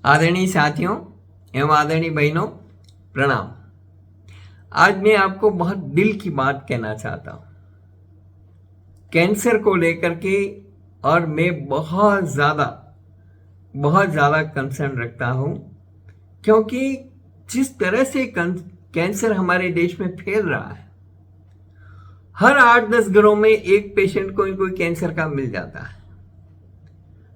आदरणीय साथियों एवं आदरणीय बहनों, प्रणाम। आज मैं आपको बहुत दिल की बात कहना चाहता हूँ कैंसर को लेकर के। और मैं बहुत ज़्यादा कंसर्न रखता हूँ, क्योंकि जिस तरह से कैंसर हमारे देश में फैल रहा है, हर 8-10 घरों में एक पेशेंट को कोई कैंसर का मिल जाता है।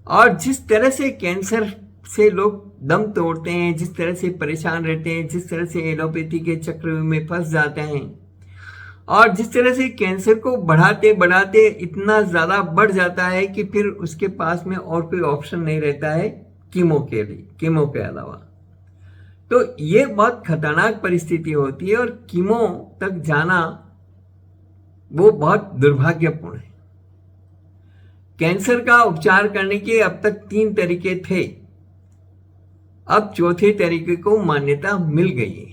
और जिस तरह से कैंसर से लोग दम तोड़ते हैं, जिस तरह से परेशान रहते हैं, जिस तरह से एलोपैथी के चक्रव्यूह में फंस जाते हैं, और जिस तरह से कैंसर को बढ़ाते बढ़ाते इतना ज़्यादा बढ़ जाता है कि फिर उसके पास में और कोई ऑप्शन नहीं रहता है कीमो के अलावा। तो ये बहुत खतरनाक परिस्थिति होती है, और कीमो तक जाना वो बहुत दुर्भाग्यपूर्ण है। कैंसर का उपचार करने के अब तक 3 तरीके थे, अब चौथे तरीके को मान्यता मिल गई है।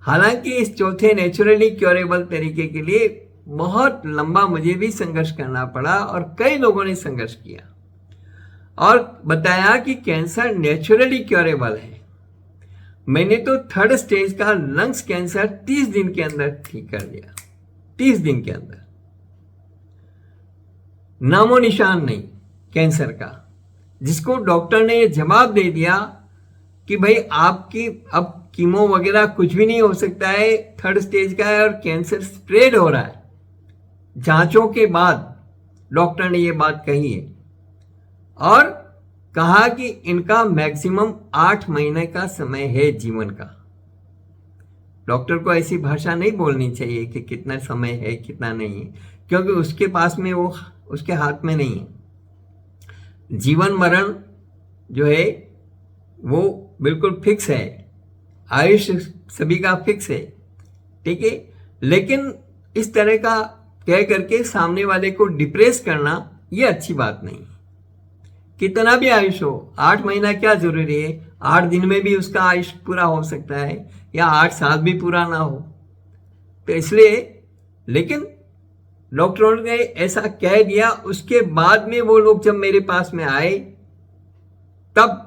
हालांकि इस चौथे नेचुरली क्योरेबल तरीके के लिए बहुत लंबा मुझे भी संघर्ष करना पड़ा, और कई लोगों ने संघर्ष किया और बताया कि कैंसर नेचुरली क्योरेबल है। मैंने तो 3rd स्टेज का लंग्स कैंसर 30 दिन के अंदर ठीक कर दिया। 30 दिन के अंदर नामो निशान नहीं कैंसर का, जिसको डॉक्टर ने ये जवाब दे दिया कि भाई आपकी अब कीमो वगैरह कुछ भी नहीं हो सकता है, 3rd स्टेज का है और कैंसर स्प्रेड हो रहा है। जांचों के बाद डॉक्टर ने ये बात कही है, और कहा कि इनका मैक्सिमम 8 महीने का समय है जीवन का। डॉक्टर को ऐसी भाषा नहीं बोलनी चाहिए कि कितना समय है कितना नहीं है, क्योंकि उसके पास में वो उसके हाथ में नहीं है। जीवन मरण जो है वो बिल्कुल फिक्स है, आयुष्य सभी का फिक्स है, ठीक है। लेकिन इस तरह का कह करके सामने वाले को डिप्रेस करना ये अच्छी बात नहीं। कितना भी आयुष हो, 8 महीना क्या जरूरी है, 8 दिन में भी उसका आयुष पूरा हो सकता है, या 8 साल भी पूरा ना हो। तो इसलिए, लेकिन डॉक्टरों ने ऐसा कह दिया। उसके बाद में वो लोग जब मेरे पास में आए, तब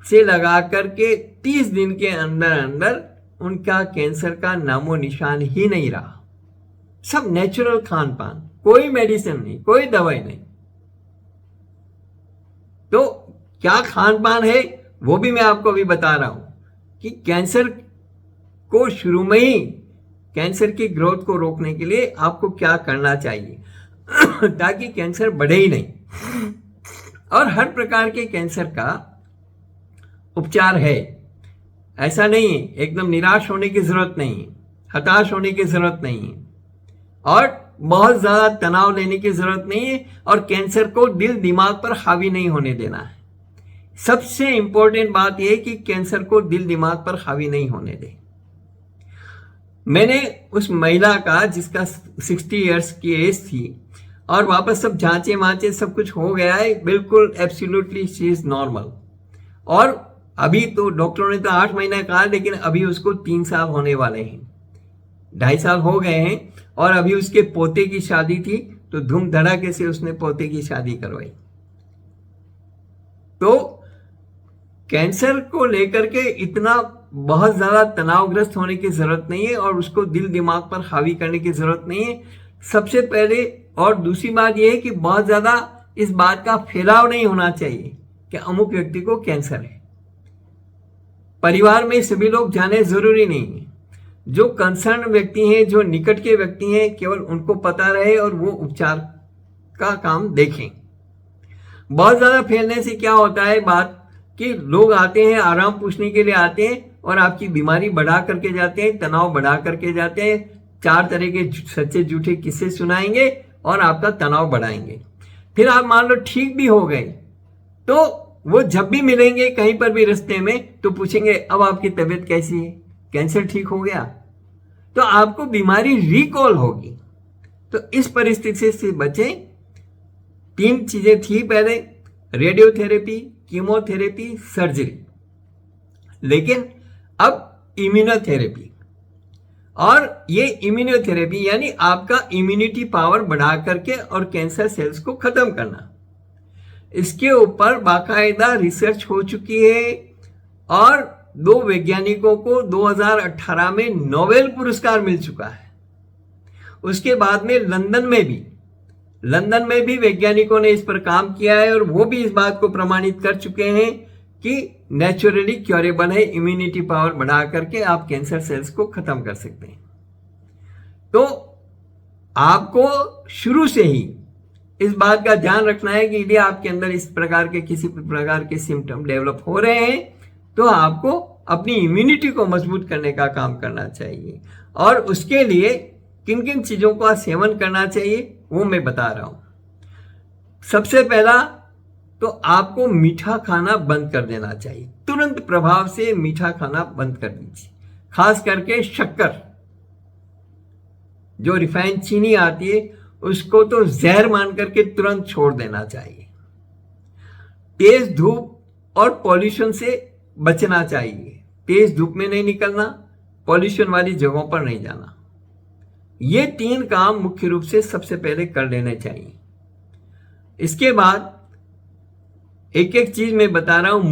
से लगा करके 30 दिन के अंदर अंदर उनका कैंसर का नामो निशान ही नहीं रहा। सब नेचुरल खान पान, कोई मेडिसिन नहीं, कोई दवाई नहीं। तो क्या खान पान है वो भी मैं आपको अभी बता रहा हूं कि कैंसर को शुरू में ही, कैंसर की ग्रोथ को रोकने के लिए आपको क्या करना चाहिए ताकि कैंसर बढ़े ही नहीं। और हर प्रकार के कैंसर का उपचार है, ऐसा नहीं है। एकदम निराश होने की जरूरत नहीं है, हताश होने की जरूरत नहीं है, और बहुत ज्यादा तनाव लेने की जरूरत नहीं है, और कैंसर को दिल दिमाग पर हावी नहीं होने देना है। सबसे इंपॉर्टेंट बात यह कि कैंसर को दिल दिमाग पर हावी नहीं होने दे। मैंने उस महिला का, जिसका 60 इयर्स की एज थी, और वापस सब जांचे वांचे सब कुछ हो गया है, बिल्कुल एब्सोल्युटली शी इज नॉर्मल। और अभी तो डॉक्टरों ने तो 8 महीना कहा, लेकिन अभी उसको 3 साल होने वाले हैं, 2.5 साल हो गए हैं। और अभी उसके पोते की शादी थी, तो धूम धड़ाके से उसने पोते की शादी करवाई। तो कैंसर को लेकर के इतना बहुत ज्यादा तनावग्रस्त होने की जरूरत नहीं है, और उसको दिल दिमाग पर हावी करने की जरूरत नहीं है, सबसे पहले। और दूसरी बात यह है कि बहुत ज्यादा इस बात का फैलाव नहीं होना चाहिए कि अमुक व्यक्ति को कैंसर है। परिवार में सभी लोग जाने जरूरी नहीं है। जो कंसर्न व्यक्ति हैं, जो निकट के व्यक्ति हैं, केवल उनको पता रहे और वो उपचार का काम देखें। बहुत ज्यादा फैलने से क्या होता है बात कि लोग आते हैं, आराम पूछने के लिए आते हैं, और आपकी बीमारी बढ़ा करके जाते हैं, तनाव बढ़ा करके जाते हैं, 4 तरह के सच्चे झूठे किस्से सुनाएंगे और आपका तनाव बढ़ाएंगे। फिर आप मान लो ठीक भी हो गए, तो वो जब भी मिलेंगे कहीं पर भी रास्ते में, तो पूछेंगे अब आपकी तबीयत कैसी है, कैंसर ठीक हो गया? तो आपको बीमारी रिकॉल होगी। तो इस परिस्थिति से बचें। 3 चीजें थी पहले, रेडियोथेरेपी, कीमोथेरेपी, सर्जरी, लेकिन अब इम्यूनोथेरेपी। और ये इम्यूनोथेरेपी यानी आपका इम्यूनिटी पावर बढ़ा करके और कैंसर सेल्स को खत्म करना। इसके ऊपर बाकायदा रिसर्च हो चुकी है और 2 वैज्ञानिकों को 2018 में नोबेल पुरस्कार मिल चुका है। उसके बाद में लंदन में भी वैज्ञानिकों ने इस पर काम किया है और वो भी इस बात को प्रमाणित कर चुके हैं कि नेचुरली क्योरेबल है, इम्यूनिटी पावर बढ़ा करके आप कैंसर सेल्स को खत्म कर सकते हैं। तो आपको शुरू से ही इस बात का ध्यान रखना है कि यदि आपके अंदर इस प्रकार के किसी प्रकार के सिम्टम डेवलप हो रहे हैं तो आपको अपनी इम्यूनिटी को मजबूत करने का काम करना चाहिए। और उसके लिए किन किन चीज़ों का सेवन करना चाहिए वो मैं बता रहा हूँ। सबसे पहला तो आपको मीठा खाना बंद कर देना चाहिए, तुरंत प्रभाव से मीठा खाना बंद कर दीजिए। खास करके शक्कर, जो रिफाइंड चीनी आती है उसको तो जहर मान करके तुरंत छोड़ देना चाहिए। तेज धूप और पॉल्यूशन से बचना चाहिए, तेज धूप में नहीं निकलना, पॉल्यूशन वाली जगहों पर नहीं जाना। ये 3 काम मुख्य रूप से सबसे पहले कर लेने चाहिए। इसके बाद एक एक चीज मैं बता रहा हूं।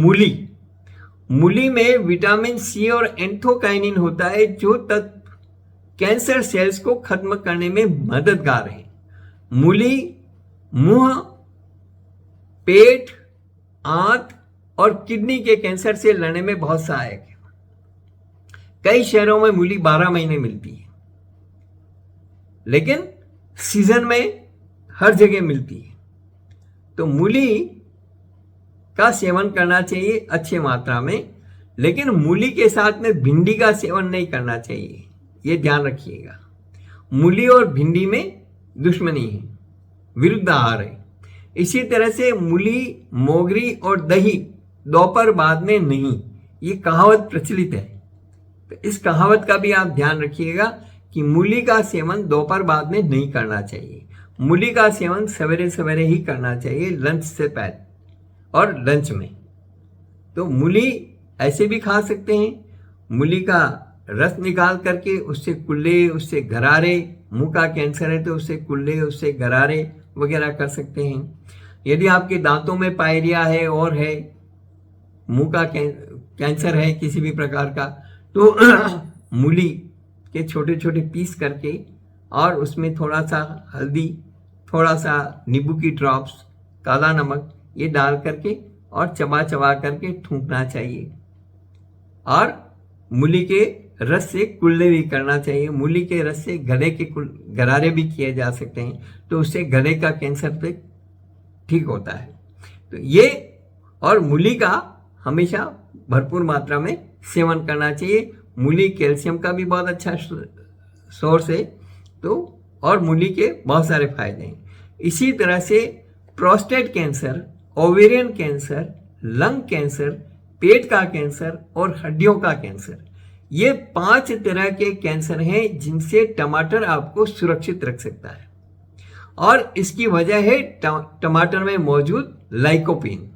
मूली में विटामिन सी और एंथोकाइनिन होता है जो तत्व कैंसर सेल्स को खत्म करने में मददगार है। मूली मुंह, पेट, आंत और किडनी के कैंसर से लड़ने में बहुत सहायक है। कई शहरों में मूली 12 महीने मिलती है, लेकिन सीजन में हर जगह मिलती है। तो मूली का सेवन करना चाहिए अच्छे मात्रा में, लेकिन मूली के साथ में भिंडी का सेवन नहीं करना चाहिए, ये ध्यान रखिएगा। मूली और भिंडी में दुश्मनी है, विरुद्ध आहार है। इसी तरह से मूली, मोगरी और दही दोपहर बाद में नहीं, ये कहावत प्रचलित है। तो इस कहावत का भी आप ध्यान रखिएगा कि मूली का सेवन दोपहर बाद में नहीं करना चाहिए। मूली का सेवन सवेरे सवेरे ही करना चाहिए, लंच से पहले और लंच में। तो मूली ऐसे भी खा सकते हैं, मूली का रस निकाल करके उससे कुल्ले, उससे गरारे, मुंह का कैंसर है तो उससे कुल्ले, उससे गरारे वगैरह कर सकते हैं। यदि आपके दांतों में पायरिया है और है, मुंह का कैंसर है किसी भी प्रकार का, तो मूली के छोटे छोटे पीस करके और उसमें थोड़ा सा हल्दी, थोड़ा सा नींबू की ड्रॉप्स, काला नमक, ये डाल करके और चबा चबा करके थूकना चाहिए। और मूली के रस से कुल्ले भी करना चाहिए। मूली के रस से गले के गरारे भी किए जा सकते हैं, तो उससे गले का कैंसर पे ठीक होता है। तो ये और मूली का हमेशा भरपूर मात्रा में सेवन करना चाहिए। मूली कैल्शियम का भी बहुत अच्छा सोर्स है, तो और मूली के बहुत सारे फायदे हैं। इसी तरह से prostate cancer, ovarian cancer, lung cancer, पेट का कैंसर और हड्डियों का कैंसर, ये 5 तरह के कैंसर हैं जिनसे टमाटर आपको सुरक्षित रख सकता है। और इसकी वजह है टमाटर में मौजूद लाइकोपीन।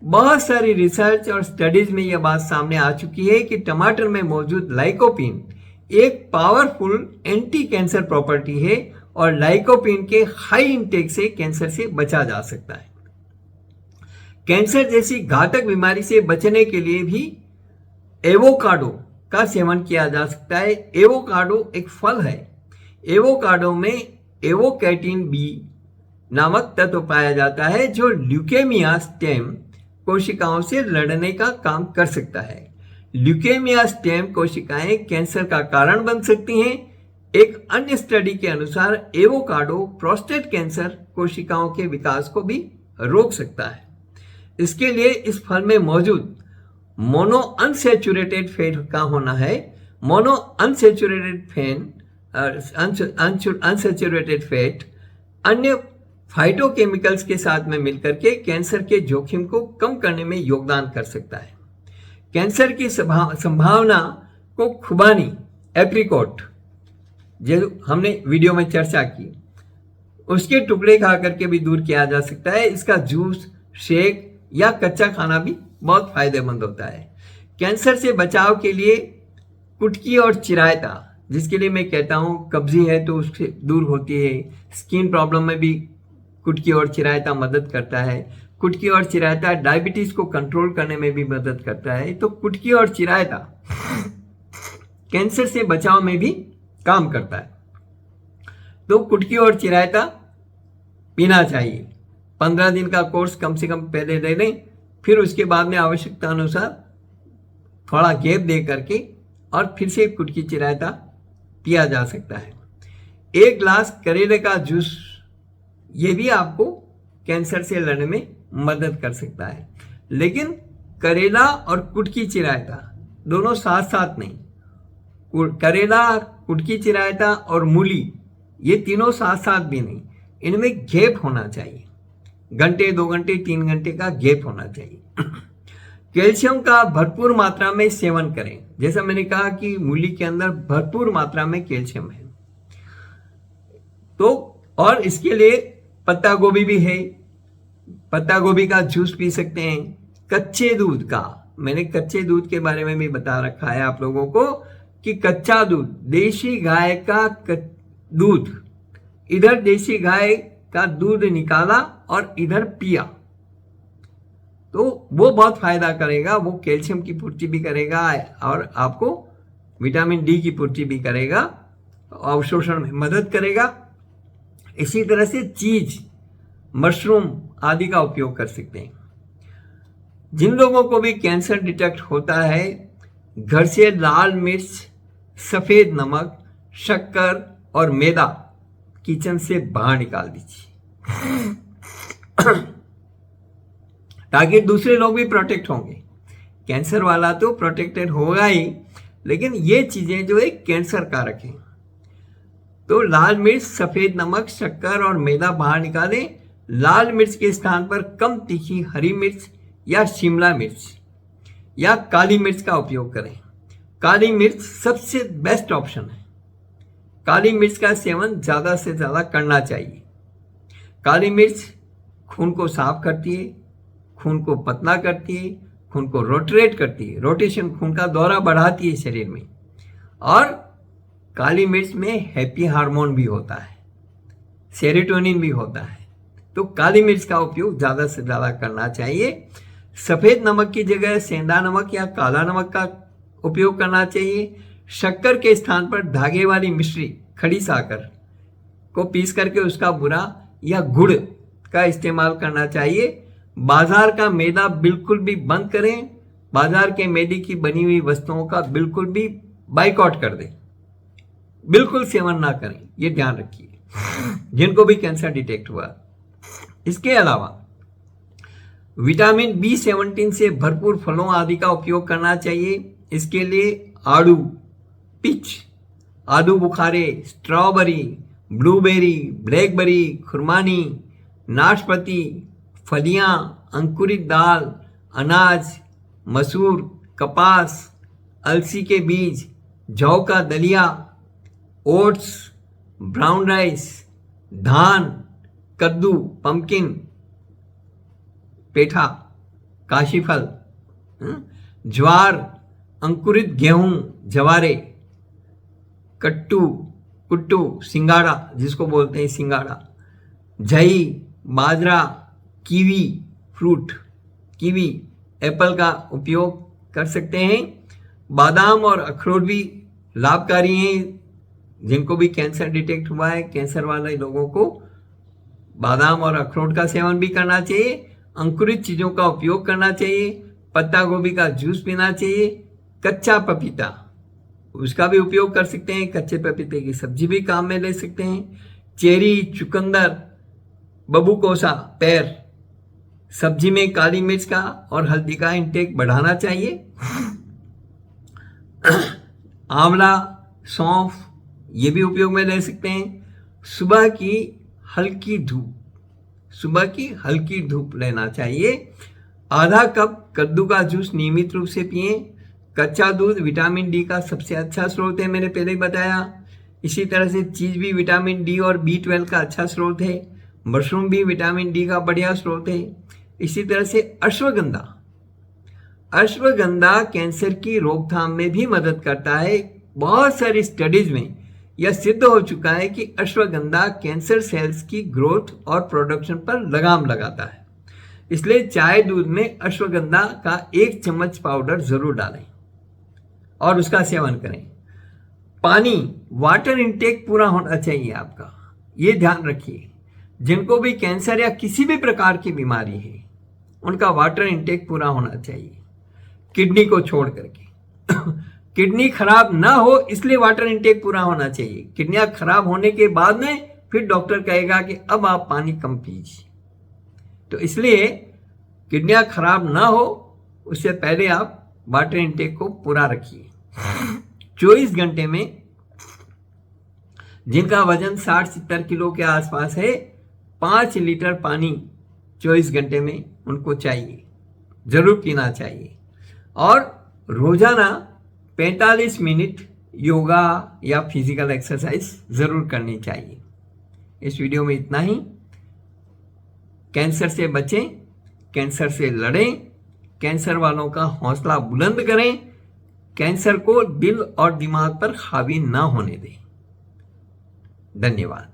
बहुत सारी रिसर्च और स्टडीज में यह बात सामने आ चुकी है कि टमाटर में मौजूद लाइकोपीन एक पावरफुल एंटी कैंसर प्रॉपर्टी है और लाइकोपीन के हाई इंटेक से कैंसर से बचा जा सकता है। कैंसर जैसी घातक बीमारी से बचने के लिए भी एवोकाडो का सेवन किया जा सकता है। एवोकाडो एक फल है। एवोकाडो में एवोकैटिन बी नामक तत्व पाया जाता है जो ल्यूकेमिया स्टेम कोशिकाओं से लड़ने का काम कर सकता है। ल्यूकेमिया स्टेम कोशिकाएं कैंसर का कारण बन सकती हैं। एक अन्य स्टडी के अनुसार एवोकाडो प्रोस्टेट कैंसर कोशिकाओं के विकास को भी रोक सकता है। इसके लिए इस फल में मौजूद मोनो अनसैचुरेटेड फैट का होना है। मोनो अनसैचुरेटेड फैट अन्य फाइटोकेमिकल्स के साथ में मिलकर के कैंसर के जोखिम को कम करने में योगदान कर सकता है। कैंसर की संभावना को खुबानी, एप्रिकॉट, जो हमने वीडियो में चर्चा की, उसके टुकड़े खा करके भी दूर किया जा सकता है। इसका जूस, शेक या कच्चा खाना भी बहुत फायदेमंद होता है। कैंसर से बचाव के लिए कुटकी और चिरायता, जिसके लिए मैं कहता हूँ कब्जी है तो उससे दूर होती है, स्किन प्रॉब्लम में भी कुटकी और चिरायता मदद करता है। कुटकी और चिरायता डायबिटीज को कंट्रोल करने में भी मदद करता है। तो कुटकी और चिरायता कैंसर से बचाव में भी काम करता है। तो कुटकी और चिरायता पीना चाहिए। 15 दिन का कोर्स कम से कम पहले ले लें, फिर उसके बाद में आवश्यकता अनुसार थोड़ा गैप दे करके और फिर से कुटकी चिरायता पिया जा सकता है। 1 ग्लास करेले का जूस, ये भी आपको कैंसर से लड़ने में मदद कर सकता है। लेकिन करेला और कुटकी चिरायता दोनों साथ साथ नहीं, करेला, कुटकी चिरायता और मूली, ये तीनों साथ साथ भी नहीं, इनमें गैप होना चाहिए। घंटे, 2 घंटे, 3 घंटे का गैप होना चाहिए। कैल्शियम का भरपूर मात्रा में सेवन करें। जैसा मैंने कहा कि मूली के अंदर भरपूर मात्रा में कैल्शियम है। तो और इसके लिए पत्ता गोभी भी है, पत्ता गोभी का जूस पी सकते हैं। कच्चे दूध का, मैंने कच्चे दूध के बारे में भी बता रखा है आप लोगों को कि कच्चा दूध, देशी गाय का दूध, इधर देशी गाय का दूध निकाला और इधर पिया, तो वो बहुत फायदा करेगा। वो कैल्शियम की पूर्ति भी करेगा और आपको विटामिन डी की पूर्ति भी करेगा, अवशोषण में मदद करेगा। इसी तरह से चीज, मशरूम आदि का उपयोग कर सकते हैं। जिन लोगों को भी कैंसर डिटेक्ट होता है, घर से लाल मिर्च, सफेद नमक, शक्कर और मैदा किचन से बाहर निकाल दीजिए ताकि दूसरे लोग भी प्रोटेक्ट होंगे। कैंसर वाला तो प्रोटेक्टेड होगा ही, लेकिन ये चीजें जो है कैंसर कारक हैं। तो लाल मिर्च, सफेद नमक, शक्कर और मैदा बाहर निकालें। लाल मिर्च के स्थान पर कम तीखी हरी मिर्च या शिमला मिर्च या काली मिर्च का उपयोग करें। काली मिर्च सबसे बेस्ट ऑप्शन है। काली मिर्च का सेवन ज्यादा से ज्यादा करना चाहिए। काली मिर्च खून को साफ करती है, खून को पतला करती है, खून को रोटेट करती है, रोटेशन, खून का दौरा बढ़ाती है शरीर में। और काली मिर्च में हैप्पी हार्मोन भी होता है, सेरोटोनिन भी होता है। तो काली मिर्च का उपयोग ज्यादा से ज्यादा करना चाहिए। सफेद नमक की जगह सेंधा नमक या काला नमक का उपयोग करना चाहिए। शक्कर के स्थान पर धागे वाली मिश्री, खड़ी साकर को पीस करके उसका बूरा या गुड़ का इस्तेमाल करना चाहिए। बाजार का मैदा बिल्कुल भी बंद करें। बाजार के मैदे की बनी हुई वस्तुओं का बिल्कुल भी बाइकआउट कर दें, बिल्कुल सेवन ना करें, ये ध्यान रखिए जिनको भी कैंसर डिटेक्ट हुआ। इसके अलावा विटामिन B17 से भरपूर फलों आदि का उपयोग करना चाहिए। इसके लिए आड़ू, पीच, आदू बुखारे, स्ट्रॉबेरी, ब्लूबेरी, ब्लैकबेरी, खुरमानी, नाशपाती, फलियां, अंकुरित दाल, अनाज, मसूर, कपास, अलसी के बीज, जौ का दलिया, ओट्स, ब्राउन राइस, धान, कद्दू, पंपकिन, पेठा, काशीफल, ज्वार, अंकुरित गेहूं, जवारे, कुट्टू, सिंगाड़ा जिसको बोलते हैं सिंगाड़ा, जई, बाजरा, कीवी, फ्रूट, कीवी, एप्पल का उपयोग कर सकते हैं। बादाम और अखरोट भी लाभकारी हैं। जिनको भी कैंसर डिटेक्ट हुआ है, कैंसर वाले लोगों को बादाम और अखरोट का सेवन भी करना चाहिए। अंकुरित चीजों का उपयोग करना चाहिए। पत्ता गोभी का जूस पीना चाहिए। कच्चा पपीता, उसका भी उपयोग कर सकते हैं। कच्चे पपीते की सब्जी भी काम में ले सकते हैं। चेरी, चुकंदर, बबूकोसा, पैर, सब्जी में काली मिर्च का और हल्दी का इंटेक बढ़ाना चाहिए। आंवला, सौंफ, ये भी उपयोग में ले सकते हैं। सुबह की हल्की धूप लेना चाहिए। आधा कप कद्दू का जूस नियमित रूप से पिएं। कच्चा दूध विटामिन डी का सबसे अच्छा स्रोत है, मैंने पहले ही बताया। इसी तरह से चीज भी विटामिन डी और B12 का अच्छा स्रोत है। मशरूम भी विटामिन डी का बढ़िया स्रोत है। इसी तरह से अश्वगंधा कैंसर की रोकथाम में भी मदद करता है। बहुत सारी स्टडीज में यह सिद्ध हो चुका है कि अश्वगंधा कैंसर सेल्स की ग्रोथ और प्रोडक्शन पर लगाम लगाता है। इसलिए चाय दूध में अश्वगंधा का 1 चम्मच पाउडर जरूर डालें और उसका सेवन करें। पानी, वाटर इनटेक पूरा होना चाहिए आपका, ये ध्यान रखिए। जिनको भी कैंसर या किसी भी प्रकार की बीमारी है उनका वाटर इनटेक पूरा होना चाहिए, किडनी को छोड़ करके। किडनी खराब ना हो इसलिए वाटर इनटेक पूरा होना चाहिए। किडनियां खराब होने के बाद में फिर डॉक्टर कहेगा कि अब आप पानी कम पीजिए। तो इसलिए किडनियां खराब ना हो उससे पहले आप वाटर इनटेक को पूरा रखिए। 24 घंटे में जिनका वजन 60-70 किलो के आसपास है, 5 लीटर पानी 24 घंटे में उनको चाहिए, जरूर पीना चाहिए। और रोजाना 45 मिनट योगा या फिजिकल एक्सरसाइज जरूर करनी चाहिए। इस वीडियो में इतना ही। कैंसर से बचें, कैंसर से लड़ें, कैंसर वालों का हौसला बुलंद करें, कैंसर को दिल और दिमाग पर हावी ना होने दें। धन्यवाद।